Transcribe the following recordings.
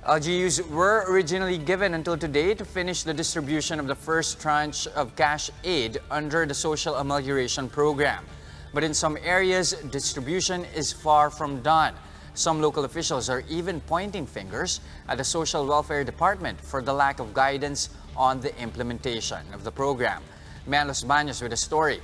LGUs were originally given until today to finish the distribution of the first tranche of cash aid under the Social Amelioration Program. But in some areas, distribution is far from done. Some local officials are even pointing fingers at the Social Welfare Department for the lack of guidance on the implementation of the program. Maeanne Los Baños with a story.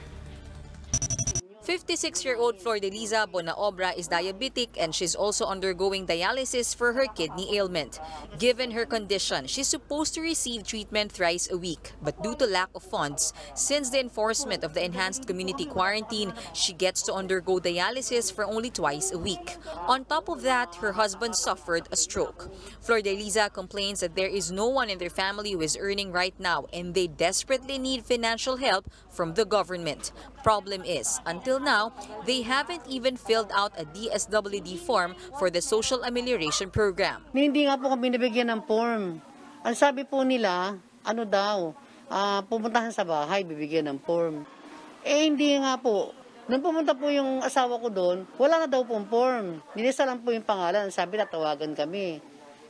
56-year-old Flordeliza Bonaobra is diabetic and she's also undergoing dialysis for her kidney ailment. Given her condition, she's supposed to receive treatment thrice a week. But due to lack of funds, since the enforcement of the enhanced community quarantine, she gets to undergo dialysis for only twice a week. On top of that, her husband suffered a stroke. Flordeliza complains that there is no one in their family who is earning right now and they desperately need financial help from the government. Problem is, until now, they haven't even filled out a DSWD form for the Social Amelioration Program. Hindi nga po kami binibigyan ng form. Ang sabi po nila, pumuntahan sa bahay, bibigyan ng form. Hindi nga po. Nung pumunta po yung asawa ko doon, wala na daw pong form. Nilista lang po yung pangalan, sabi na tawagan kami.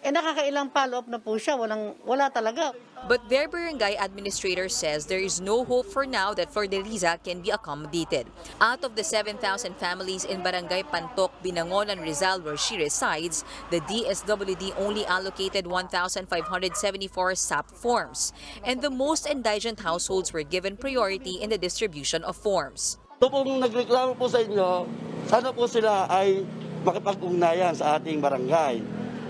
Nakakailang follow-up na po siya, wala talaga. But their barangay administrator says there is no hope for now that Flordeliza can be accommodated. Out of the 7,000 families in Barangay Pantok, Binangonan, Rizal, where she resides, the DSWD only allocated 1,574 SAP forms. And the most indigent households were given priority in the distribution of forms. Ito pong nagreklamo po sa inyo, sana po sila ay makipag-ugnayan sa ating barangay.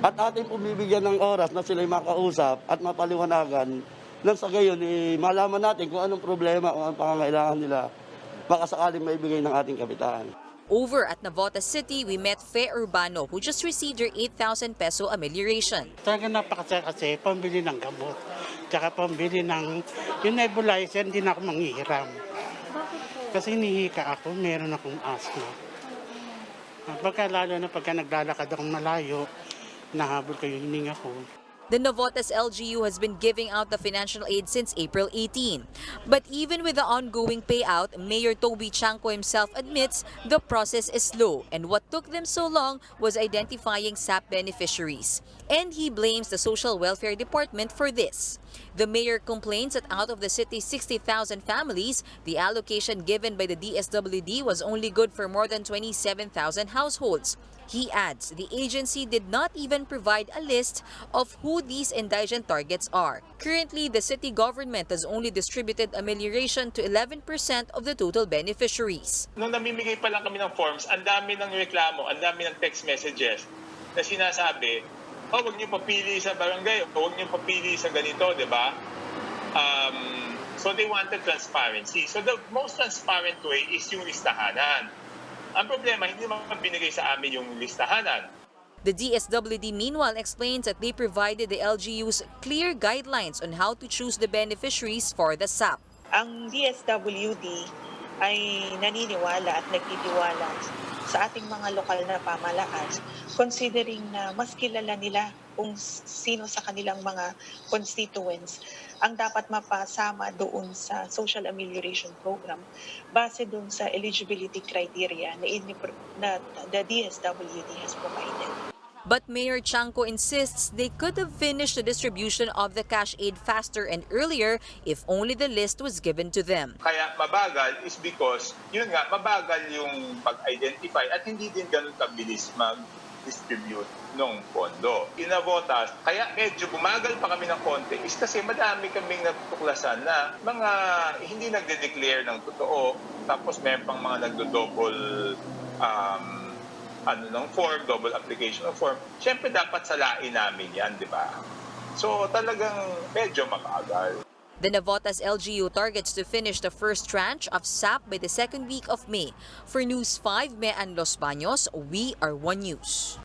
At ating pumibigyan ng oras na sila'y makausap at mapaliwanagan nang sa gayon, malaman natin kung anong problema o anong pangangailangan nila baka sakaling maibigay ng ating kapitan. Over at Navotas City, we met Fe Urbano who just received her 8,000 peso amelioration. Talaga napakasaya kasi pambili ng gamot, tsaka pambili ng yung nebulizer, hindi na ako manghihiram. Kasi hinihika ako, meron akong asthma. Lalo na pagka naglalakad akong malayo, nahabol kayo hininga ko. The Navotas LGU has been giving out the financial aid since April 18. But even with the ongoing payout, Mayor Toby Chanco himself admits the process is slow and what took them so long was identifying SAP beneficiaries. And he blames the Social Welfare Department for this. The mayor complains that out of the city's 60,000 families, the allocation given by the DSWD was only good for more than 27,000 households. He adds the agency did not even provide a list of who these indigent targets are. Currently, the city government has only distributed amelioration to 11% of the total beneficiaries. Nung namimigay pa lang kami ng forms, ang dami ng reklamo, ang dami ng text messages na sinasabi, huwag niyo papili sa barangay, huwag niyo papili sa ganito, di ba? So they wanted transparency. So the most transparent way is yung listahanan. Ang problema, hindi naman binigay sa amin yung listahanan. The DSWD meanwhile explains that they provided the LGUs clear guidelines on how to choose the beneficiaries for the SAP. Ang DSWD ay naniniwala at nagtitiwala sa ating mga lokal na pamahalaan, considering na mas kilala nila kung sino sa kanilang mga constituents ang dapat mapasama doon sa Social Amelioration Program base doon sa eligibility criteria na the DSWD has provided. But Mayor Chanco insists they could have finished the distribution of the cash aid faster and earlier if only the list was given to them. Kaya mabagal is because, yun nga, mabagal yung pag-identify at hindi din ganun kabilis mag-distribute ng pondo. Inavotas, kaya medyo bumagal pa kami ng konti is kasi madami kaming natutuklasan na mga hindi nagde-declare ng totoo tapos meron pang mga nagdo-double ng form, double application of form. Siyempre dapat salain namin yan, di ba? So talagang medyo mabagal. The Navotas LGU targets to finish the first tranche of SAP by the second week of May. For News 5, Maeanne Los Baños, we are One News.